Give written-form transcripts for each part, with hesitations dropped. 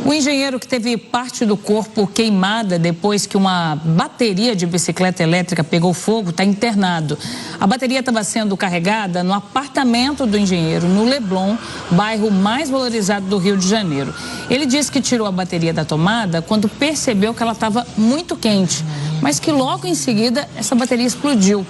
O engenheiro que teve parte do corpo queimada depois que uma bateria de bicicleta elétrica pegou fogo está internado. A bateria estava sendo carregada no apartamento do engenheiro, no Leblon, bairro mais valorizado do Rio de Janeiro. Ele disse que tirou a bateria da tomada quando percebeu que ela estava muito quente, mas que logo em seguida essa bateria explodiu.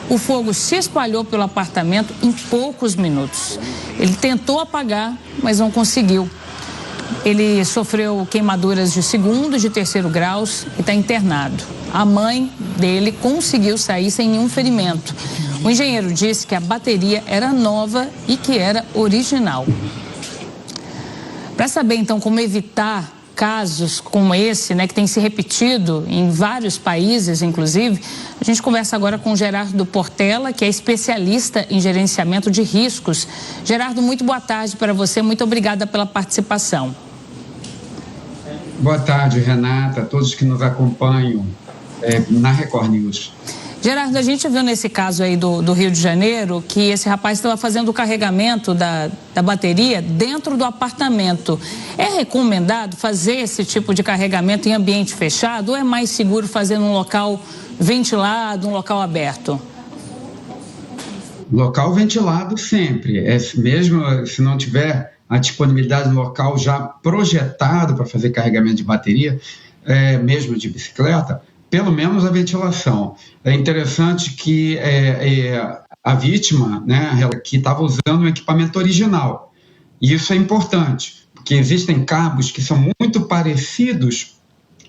O fogo se espalhou pelo apartamento em poucos minutos. Ele tentou apagar, mas não conseguiu. Ele sofreu queimaduras de segundo e de terceiro graus e está internado. A mãe dele conseguiu sair sem nenhum ferimento. O engenheiro disse que a bateria era nova e que era original. Para saber, então, como evitar casos como esse, né, que tem se repetido em vários países, inclusive, a gente conversa agora com o Gerardo Portela, que é especialista em gerenciamento de riscos. Gerardo, muito boa tarde para você, muito obrigada pela participação. Boa tarde, Renata, a todos que nos acompanham na Record News. Gerardo, a gente viu nesse caso aí do Rio de Janeiro que esse rapaz estava fazendo o carregamento da bateria dentro do apartamento. É recomendado fazer esse tipo de carregamento em ambiente fechado ou é mais seguro fazer num local ventilado, um local aberto? Local ventilado sempre, mesmo se não tiver a disponibilidade do local já projetado para fazer carregamento de bateria, mesmo de bicicleta, pelo menos a ventilação. É interessante que a vítima, né, que estava usando um equipamento original. E isso é importante, porque existem cabos que são muito parecidos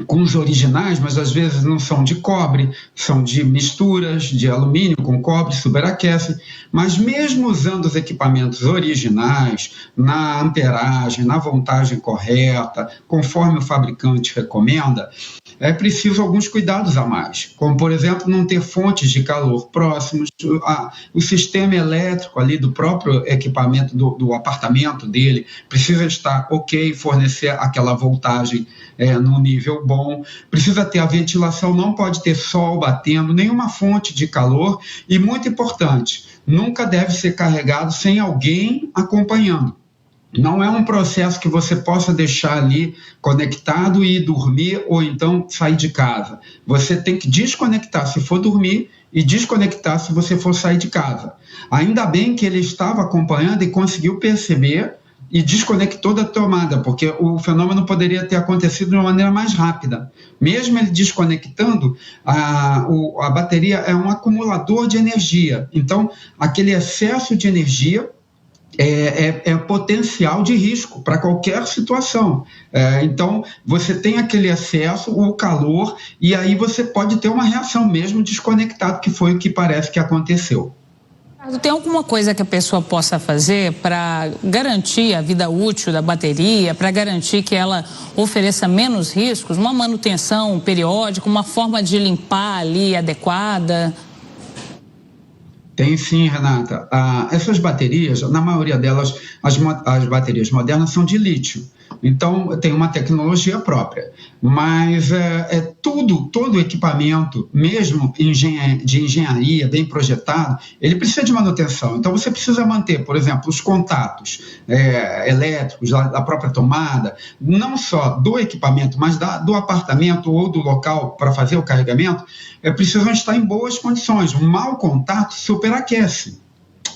com os originais, mas às vezes não são de cobre, são de misturas de alumínio com cobre, superaquece. Mas mesmo usando os equipamentos originais, na amperagem, na voltagem correta, conforme o fabricante recomenda, é preciso alguns cuidados a mais, como, por exemplo, não ter fontes de calor próximos, o sistema elétrico ali do próprio equipamento do apartamento dele precisa estar ok, fornecer aquela voltagem no nível bom, precisa ter a ventilação, não pode ter sol batendo, nenhuma fonte de calor e, muito importante, nunca deve ser carregado sem alguém acompanhando. Não é um processo que você possa deixar ali conectado e ir dormir ou então sair de casa. Você tem que desconectar se for dormir e desconectar se você for sair de casa. Ainda bem que ele estava acompanhando e conseguiu perceber e desconectou da tomada, porque o fenômeno poderia ter acontecido de uma maneira mais rápida. Mesmo ele desconectando, a bateria é um acumulador de energia. Então, aquele excesso de energia é potencial de risco para qualquer situação. Então, você tem aquele excesso, o calor, e aí você pode ter uma reação mesmo desconectado, que foi o que parece que aconteceu. Tem alguma coisa que a pessoa possa fazer para garantir a vida útil da bateria, para garantir que ela ofereça menos riscos? Uma manutenção periódica, uma forma de limpar ali adequada? Tem sim, Renata. Essas baterias, na maioria delas, as baterias modernas são de lítio. Então, tem uma tecnologia própria. Mas todo equipamento, mesmo de engenharia, bem projetado, ele precisa de manutenção. Então, você precisa manter, por exemplo, os contatos elétricos da própria tomada, não só do equipamento, mas do apartamento ou do local para fazer o carregamento, precisam estar em boas condições. Um mau contato superaquece,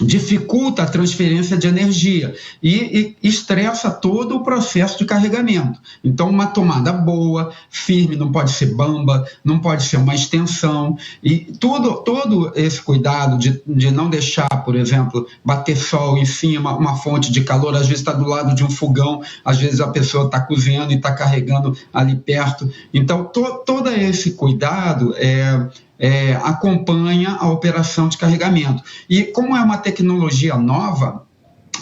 dificulta a transferência de energia e estressa todo o processo de carregamento. Então, uma tomada boa, firme, não pode ser bamba, não pode ser uma extensão, e todo esse cuidado de não deixar, por exemplo, bater sol em cima, uma fonte de calor, às vezes está do lado de um fogão, às vezes a pessoa está cozinhando e está carregando ali perto. Então, todo esse cuidado acompanha a operação de carregamento. E como é uma tecnologia nova,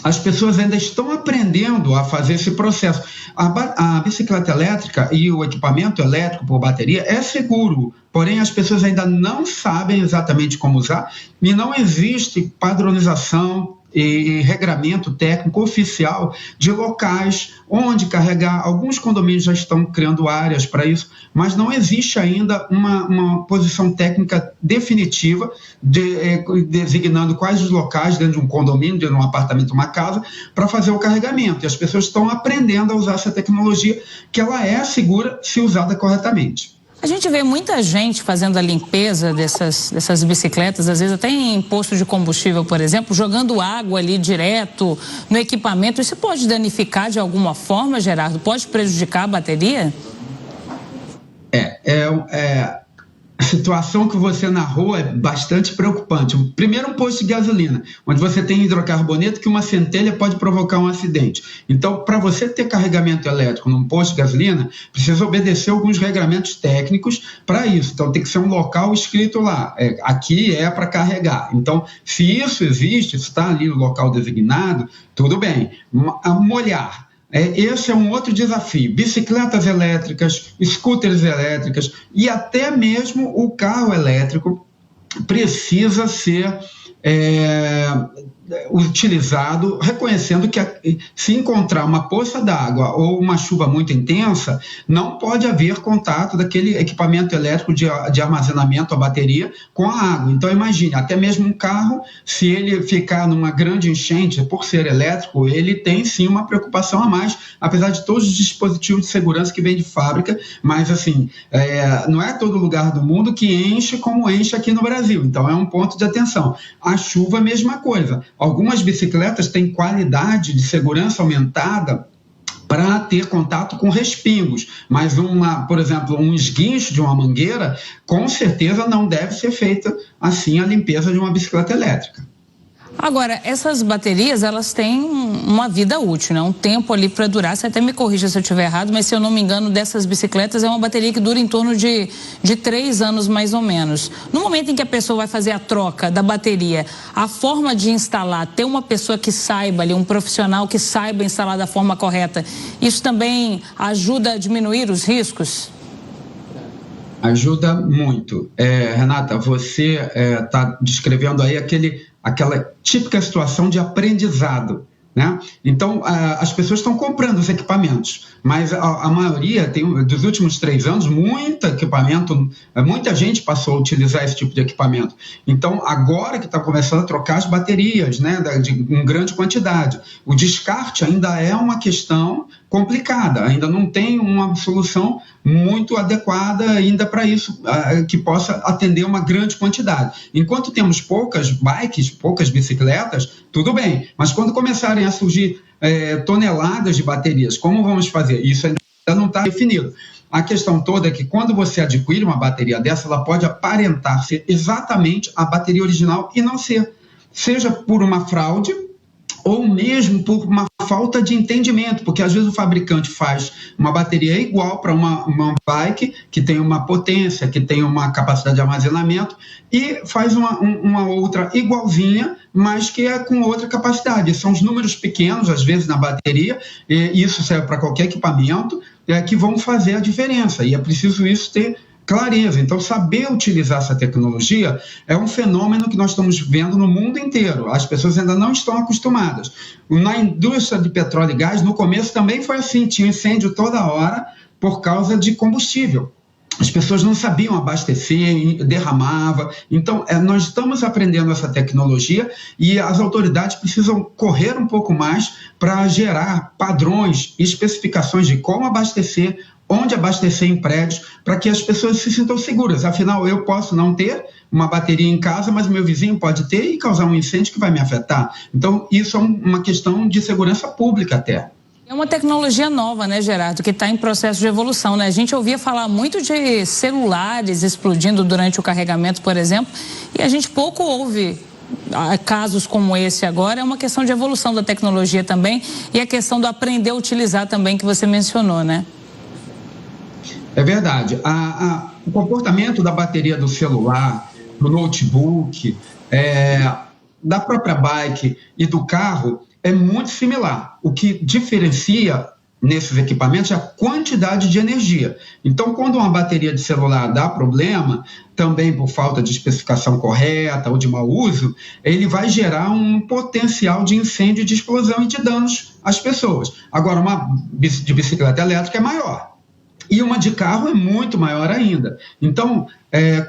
as pessoas ainda estão aprendendo a fazer esse processo. A bicicleta elétrica e o equipamento elétrico por bateria é seguro, porém as pessoas ainda não sabem exatamente como usar e não existe padronização e regramento técnico oficial de locais onde carregar. Alguns condomínios já estão criando áreas para isso, mas não existe ainda uma posição técnica definitiva designando quais os locais dentro de um condomínio, dentro de um apartamento, uma casa, para fazer o carregamento. E as pessoas estão aprendendo a usar essa tecnologia, que ela é segura se usada corretamente. A gente vê muita gente fazendo a limpeza dessas bicicletas, às vezes até em posto de combustível, por exemplo, jogando água ali direto no equipamento. Isso pode danificar de alguma forma, Gerardo? Pode prejudicar a bateria? A situação que você narrou é bastante preocupante. Primeiro, um posto de gasolina, onde você tem hidrocarboneto que uma centelha pode provocar um acidente. Então, para você ter carregamento elétrico num posto de gasolina, precisa obedecer alguns regramentos técnicos para isso. Então, tem que ser um local escrito lá, aqui é para carregar. Então, se isso existe, se está ali no local designado, tudo bem. Molhar. Esse é um outro desafio. Bicicletas elétricas, scooters elétricas e até mesmo o carro elétrico precisa ser utilizado, reconhecendo que se encontrar uma poça d'água ou uma chuva muito intensa, não pode haver contato daquele equipamento elétrico de armazenamento, a bateria, com a água. Então imagine, até mesmo um carro, se ele ficar numa grande enchente, por ser elétrico, ele tem sim uma preocupação a mais, apesar de todos os dispositivos de segurança que vêm de fábrica, mas assim, não é todo lugar do mundo que enche como enche aqui no Brasil, então é um ponto de atenção. A chuva, a mesma coisa. Algumas bicicletas têm qualidade de segurança aumentada para ter contato com respingos, mas por exemplo, um esguincho de uma mangueira, com certeza não deve ser feita assim a limpeza de uma bicicleta elétrica. Agora, essas baterias, elas têm uma vida útil, né? Um tempo ali para durar. Você até me corrija se eu estiver errado, mas se eu não me engano, dessas bicicletas é uma bateria que dura em torno de 3 anos mais ou menos. No momento em que a pessoa vai fazer a troca da bateria, a forma de instalar, ter uma pessoa que saiba ali, um profissional que saiba instalar da forma correta, isso também ajuda a diminuir os riscos? Ajuda muito. Renata, você está descrevendo aí aquela típica situação de aprendizado, né? Então, as pessoas estão comprando os equipamentos, mas a maioria, dos últimos 3 anos, muita gente passou a utilizar esse tipo de equipamento. Então, agora que está começando a trocar as baterias, né, em grande quantidade, o descarte ainda é uma questão complicada, ainda não tem uma solução muito adequada ainda para isso, que possa atender uma grande quantidade. Enquanto temos poucas bikes, poucas bicicletas, tudo bem, mas quando começarem a surgir toneladas de baterias, como vamos fazer? Isso ainda não está definido. A questão toda é que quando você adquire uma bateria dessa, ela pode aparentar ser exatamente a bateria original e não ser, seja por uma fraude ou mesmo por uma falta de entendimento, porque às vezes o fabricante faz uma bateria igual para uma bike, que tem uma potência, que tem uma capacidade de armazenamento, e faz uma outra igualzinha, mas que é com outra capacidade. São os números pequenos, às vezes, na bateria, e isso serve para qualquer equipamento, que vão fazer a diferença, e é preciso isso ter clareza. Então, saber utilizar essa tecnologia é um fenômeno que nós estamos vendo no mundo inteiro. As pessoas ainda não estão acostumadas. Na indústria de petróleo e gás, no começo também foi assim, tinha incêndio toda hora por causa de combustível. As pessoas não sabiam abastecer, derramava. Então, nós estamos aprendendo essa tecnologia e as autoridades precisam correr um pouco mais para gerar padrões e especificações de como abastecer, onde abastecer em prédios, para que as pessoas se sintam seguras. Afinal, eu posso não ter uma bateria em casa, mas meu vizinho pode ter e causar um incêndio que vai me afetar. Então, isso é uma questão de segurança pública até. É uma tecnologia nova, né, Gerardo, que está em processo de evolução, né? A gente ouvia falar muito de celulares explodindo durante o carregamento, por exemplo, e a gente pouco ouve casos como esse agora. É uma questão de evolução da tecnologia também e a questão do aprender a utilizar também, que você mencionou, né? É verdade. O comportamento da bateria do celular, do notebook, da própria bike e do carro é muito similar. O que diferencia nesses equipamentos é a quantidade de energia. Então, quando uma bateria de celular dá problema, também por falta de especificação correta ou de mau uso, ele vai gerar um potencial de incêndio, de explosão e de danos às pessoas. Agora, uma de bicicleta elétrica é maior. E uma de carro é muito maior ainda. Então,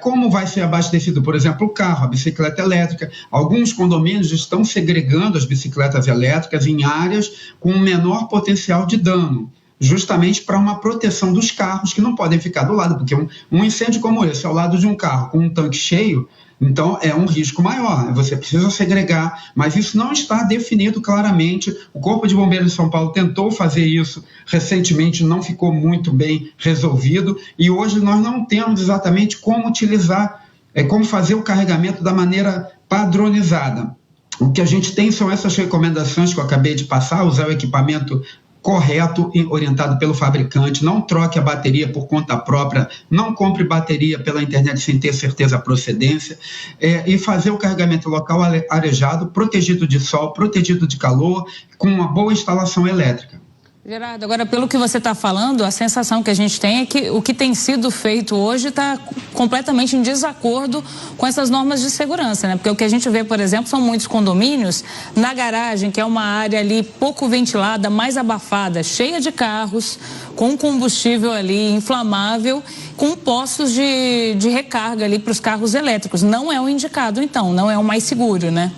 como vai ser abastecido, por exemplo, o carro, a bicicleta elétrica? Alguns condomínios estão segregando as bicicletas elétricas em áreas com menor potencial de dano, justamente para uma proteção dos carros que não podem ficar do lado, porque um incêndio como esse, ao lado de um carro com um tanque cheio, então é um risco maior, você precisa segregar, mas isso não está definido claramente. O Corpo de Bombeiros de São Paulo tentou fazer isso recentemente, não ficou muito bem resolvido, e hoje nós não temos exatamente como utilizar, como fazer o carregamento da maneira padronizada. O que a gente tem são essas recomendações que eu acabei de passar: usar o equipamento correto e orientado pelo fabricante, não troque a bateria por conta própria, não compre bateria pela internet sem ter certeza da procedência, e fazer o carregamento local arejado, protegido de sol, protegido de calor, com uma boa instalação elétrica. Gerardo, agora pelo que você está falando, a sensação que a gente tem é que o que tem sido feito hoje está completamente em desacordo com essas normas de segurança, né? Porque o que a gente vê, por exemplo, são muitos condomínios na garagem, que é uma área ali pouco ventilada, mais abafada, cheia de carros, com combustível ali inflamável, com postos de recarga ali para os carros elétricos. Não é o indicado, então, não é o mais seguro, né?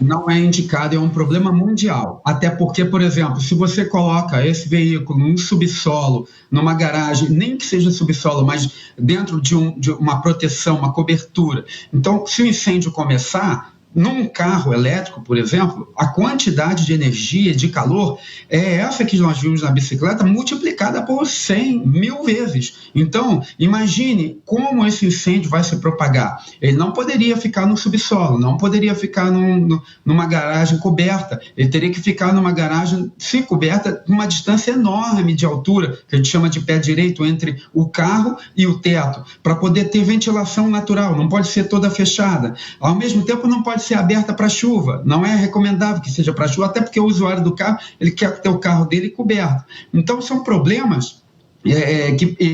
Não é indicado, é um problema mundial. Até porque, por exemplo, se você coloca esse veículo num subsolo, numa garagem, nem que seja subsolo, mas dentro de uma proteção, uma cobertura. Então, se o incêndio começar, num carro elétrico, por exemplo, a quantidade de energia, de calor, é essa que nós vimos na bicicleta multiplicada por 100, 1000 vezes. Então, imagine como esse incêndio vai se propagar. Ele não poderia ficar no subsolo, não poderia ficar numa garagem coberta. Ele teria que ficar numa garagem, se coberta, numa distância enorme de altura, que a gente chama de pé direito, entre o carro e o teto, para poder ter ventilação natural. Não pode ser toda fechada. Ao mesmo tempo, não pode ser aberta para chuva, não é recomendável que seja para chuva, até porque o usuário do carro, ele quer ter o carro dele coberto. Então, são problemas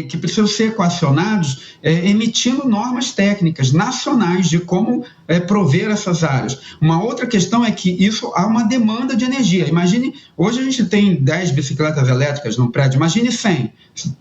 que precisam ser equacionados, emitindo normas técnicas nacionais de como prover essas áreas. Uma outra questão é que isso há uma demanda de energia. Imagine, hoje a gente tem 10 bicicletas elétricas no prédio, imagine 100,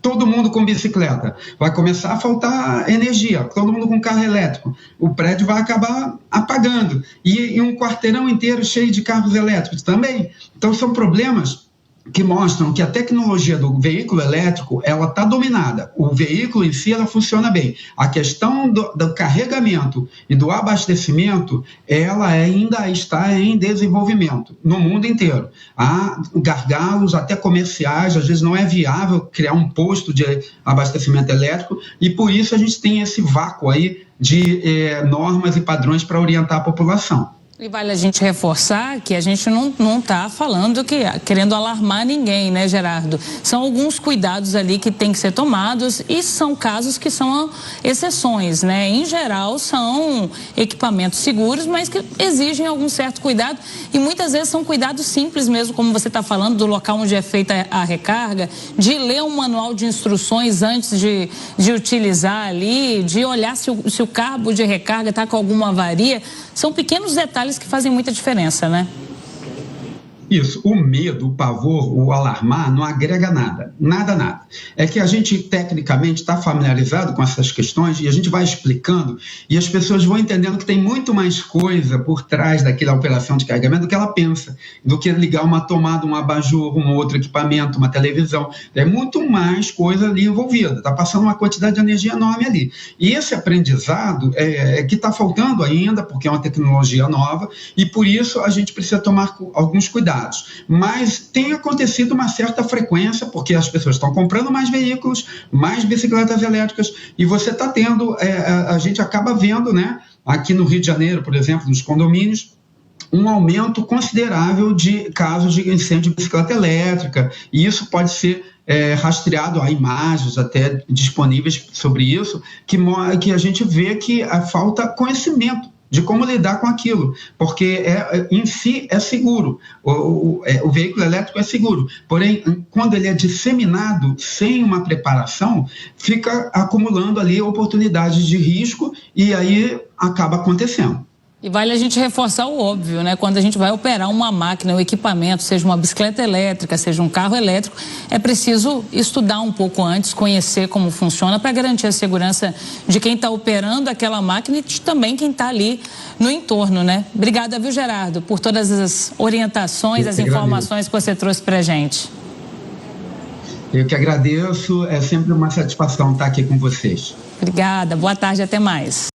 todo mundo com bicicleta, vai começar a faltar energia, todo mundo com carro elétrico, o prédio vai acabar apagando, e um quarteirão inteiro cheio de carros elétricos também. Então são problemas que mostram que a tecnologia do veículo elétrico, ela está dominada. O veículo em si, ela funciona bem. A questão do carregamento e do abastecimento, ela ainda está em desenvolvimento no mundo inteiro. Há gargalos até comerciais, às vezes não é viável criar um posto de abastecimento elétrico, e por isso a gente tem esse vácuo aí de normas e padrões para orientar a população. E vale a gente reforçar que a gente não está falando querendo alarmar ninguém, né, Gerardo? São alguns cuidados ali que tem que ser tomados, e são casos que são exceções, né? Em geral, são equipamentos seguros, mas que exigem algum certo cuidado, e muitas vezes são cuidados simples mesmo, como você está falando, do local onde é feita a recarga, de ler um manual de instruções antes de utilizar ali, de olhar se o cabo de recarga está com alguma avaria. São pequenos detalhes que fazem muita diferença, né? Isso, o medo, o pavor, o alarmar não agrega nada, nada. É que a gente tecnicamente está familiarizado com essas questões e a gente vai explicando e as pessoas vão entendendo que tem muito mais coisa por trás daquela operação de carregamento do que ela pensa, do que ligar uma tomada, um abajur, um outro equipamento, uma televisão. É muito mais coisa ali envolvida, está passando uma quantidade de energia enorme ali. E esse aprendizado é que está faltando ainda, porque é uma tecnologia nova, e por isso a gente precisa tomar alguns cuidados. Mas tem acontecido uma certa frequência, porque as pessoas estão comprando mais veículos, mais bicicletas elétricas, e você está tendo, a gente acaba vendo, né, aqui no Rio de Janeiro, por exemplo, nos condomínios, um aumento considerável de casos de incêndio de bicicleta elétrica, e isso pode ser rastreado, há imagens até disponíveis sobre isso, que a gente vê que falta conhecimento de como lidar com aquilo, porque em si é seguro, o veículo elétrico é seguro, porém, quando ele é disseminado sem uma preparação, fica acumulando ali oportunidades de risco e aí acaba acontecendo. E vale a gente reforçar o óbvio, né? Quando a gente vai operar uma máquina, um equipamento, seja uma bicicleta elétrica, seja um carro elétrico, é preciso estudar um pouco antes, conhecer como funciona para garantir a segurança de quem está operando aquela máquina e de também quem está ali no entorno, né? Obrigada, viu, Gerardo, por todas as orientações, as informações que você trouxe para a gente. Eu que agradeço, é sempre uma satisfação estar aqui com vocês. Obrigada, boa tarde, até mais.